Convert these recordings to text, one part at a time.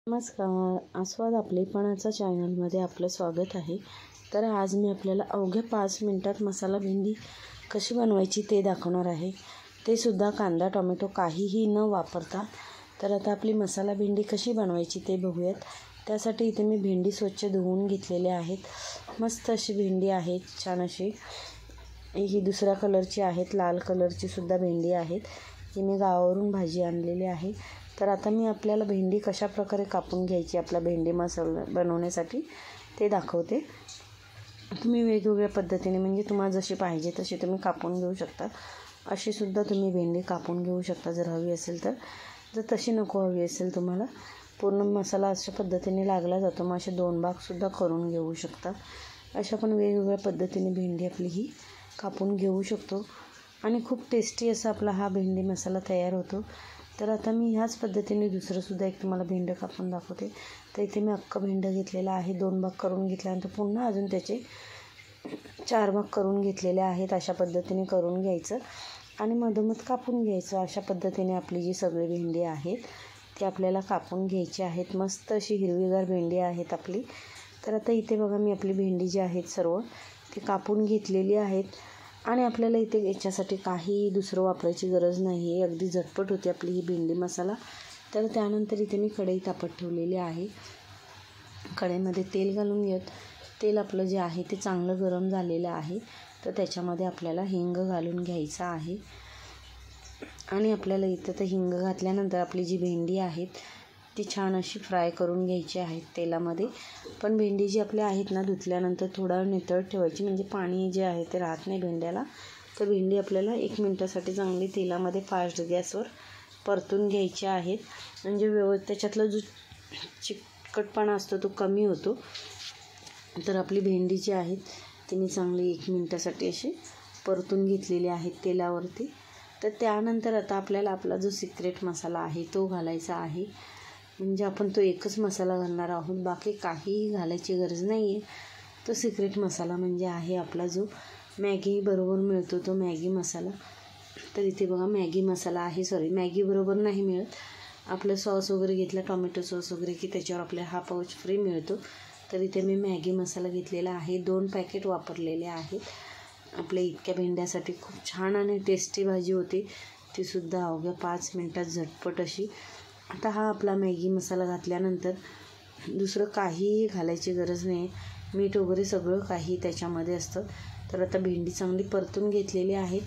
नमस्कार, आस्वाद आपलेपणाचा चॅनलमध्ये आपलं स्वागत आहे. तर आज मी आपल्याला अवघ्या 5 मिनिटात मसाला भेंडी कशी बनवायची ते दाखवणार आहे. ते सुद्धा कांदा टोमॅटो काहीही न वापरता. तर आता आपली मसाला भेंडी कशी बनवायची ते बघूयात. त्यासाठी इथे मी भेंडी स्वच्छ धुवून घेतलेले आहेत. मस्त अशी भेंडी आहे, छान अशी. ही दुसऱ्या कलरची आहेत, लाल कलरची सुद्धा भेंडी आहेत. ही मी गावावरून भाजी आणलेली आहे. तर आता मी आपल्याला भेंडी कशा प्रकारे कापून घ्यायची आपला भेंडी मसाला बनवण्यासाठी ते दाखवते. तुम्ही वेगवेगळ्या पद्धतीने म्हणजे तुम्हाला जशी पाहिजे तशी तुम्ही कापून घेऊ शकता. अशी सुद्धा तुम्ही भेंडी कापून घेऊ शकता जर हवी असेल तर. जर तशी नको हवी असेल तुम्हाला, पूर्ण मसाला अशा पद्धतीने लागला जातो, मग असे 2 भागसुद्धा करून घेऊ शकता. अशा पण वेगवेगळ्या पद्धतीने भेंडी आपली ही कापून घेऊ शकतो आणि खूप टेस्टी असा आपला हा भेंडी मसाला तयार होतो. तर आता मी ह्याच पद्धतीने दुसरंसुद्धा एक तुम्हाला भेंडं कापून दाखवते. तर इथे मी अख्खं भेंडं घेतलेलं आहे. 2 भाग करून घेतल्यानंतर पुन्हा अजून त्याचे 4 भाग करून घेतलेले आहेत. अशा पद्धतीने करून घ्यायचं आणि मधोमध कापून घ्यायचं. अशा पद्धतीने आपली जी सगळी भेंडी आहेत ती आपल्याला कापून घ्यायची आहेत. मस्त अशी हिरवीगार भेंडी आहेत आपली. तर आता इथे बघा, मी आपली भेंडी जी आहेत सर्व ती कापून घेतलेली आहेत. आणि आपल्याला इथे याच्यासाठी काही दुसरं वापरायची गरज नाही आहे. अगदी झटपट होते आपली ही भेंडी मसाला. तर त्यानंतर इथे मी कढई तापत ठेवलेली आहे. कढईमध्ये तेल घालून घेत. तेल आपलं जे आहे ते चांगलं गरम झालेलं आहे. तर त्याच्यामध्ये आपल्याला हिंग घालून घ्यायचा आहे. आणि आपल्याला इथं तर हिंग घातल्यानंतर आपली जी भेंडी आहेत ती छान अशी फ्राय करून घ्यायची आहेत तेलामध्ये. पण भेंडी जी आपल्या आहेत ना, धुतल्यानंतर थोडा वेळ नितळत ठेवायची, म्हणजे पाणी जे आहे ते राहत नाही भेंड्याला. तर भेंडी आपल्याला 1 मिनिटासाठी चांगली तेलामध्ये फास्ट गॅसवर परतून घ्यायची आहेत. म्हणजे त्याच्यातला जो चिकटपणा असतो तो कमी होतो. तर आपली भेंडी जी आहेत ती मी चांगली 1 मिनिटासाठी अशी परतून घेतलेली आहेत तेलावरती. तर त्यानंतर आता आपल्याला आपला जो सिक्रेट मसाला आहे तो घालायचा आहे. म्हणजे आपण तो एकच मसाला घालणार आहोत, बाकी काहीही घालायची गरज नाही आहे. तो सिक्रेट मसाला म्हणजे आहे आपला जो मॅगी बरोबर मिळतो, तो मॅगी मसाला. तर इथे बघा मॅगी मसाला आहे. मॅगी बरोबर नाही मिळत. आपलं सॉस वगैरे घेतला, टोमॅटो सॉस वगैरे, की त्याच्यावर आपल्या हा पाऊच फ्री मिळतो. तर इथे मी मॅगी मसाला घेतलेला आहे. 2 पॅकेट वापरलेले आहेत. आपल्या इतक्या भेंड्यासाठी खूप छान आणि टेस्टी भाजी होती. तीसुद्धा अवघ्या 5 मिनिटात झटपट अशी. आता हा आपला मॅगी मसाला घातल्यानंतर दुसरं काहीही घालायची गरज नाही. मीठ वगैरे सगळं काही त्याच्यामध्ये असतं. तर आता भेंडी चांगली परतून घेतलेली आहेत.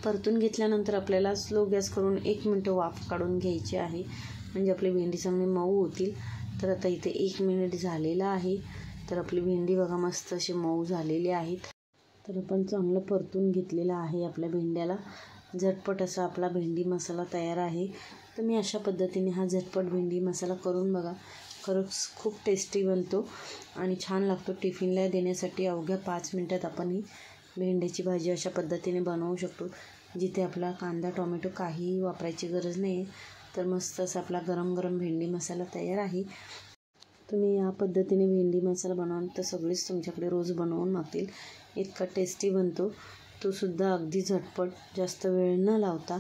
परतून घेतल्यानंतर आपल्याला स्लो गॅस करून 1 मिनिट वाफ काढून घ्यायची आहे, म्हणजे आपली भेंडी चांगली मऊ होतील. तर आता इथे 1 मिनिट झालेलं आहे. तर आपली भेंडी बघा मस्त अशी मऊ झालेली आहेत. तर आपण चांगलं परतून घेतलेलं आहे आपल्या भेंड्याला. झटपट असा आपला भेंडी मसाला तयार आहे. तर मी अशा पद्धतीने हा झटपट भेंडी मसाला करून बघा. खरंच खूप टेस्टी बनतो आणि छान लागतो. टिफिनला देण्यासाठी अवघ्या 5 मिनिटात आपण ही भेंड्याची भाजी अशा पद्धतीने बनवू शकतो, जिथे आपला कांदा टोमॅटो काहीही वापरायची गरज नाही आहे. तर मस्त असा आपला गरम गरम भेंडी मसाला तयार आहे. तुम्ही या पद्धतीने भेंडी मसाला बनवून तर सगळेच तुमच्याकडे रोज बनवून मागतील. इतका टेस्टी बनतो तो सुद्धा, अगदी झटपट, जास्त वेळ न लावता.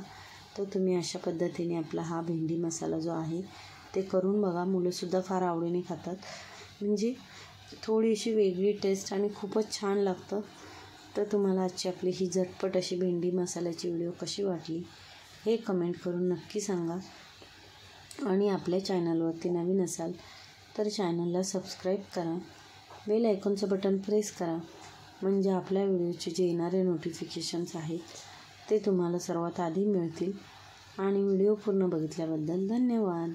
तर तुम्ही अशा पद्धतीने आपला हा भेंडी मसाला जो आहे ते करून बघा. मुलंसुद्धा फार आवडीने खातात. म्हणजे थोडीशी वेगळी टेस्ट आणि खूपच छान लागतं. तर तुम्हाला आजची आपली ही झटपट अशी भेंडी मसाल्याची व्हिडिओ कशी वाटली हे कमेंट करून नक्की सांगा. आणि आपल्या चॅनलवरती नवीन असाल तर चॅनलला सबस्क्राईब करा. बेल आयकॉनचं बटन प्रेस करा, म्हणजे आपल्या व्हिडिओचे जे येणारे नोटिफिकेशन्स आहेत ते तुम्हाला सर्वात आधी मिळतील. आणि व्हिडिओ पूर्ण बघितल्याबद्दल धन्यवाद.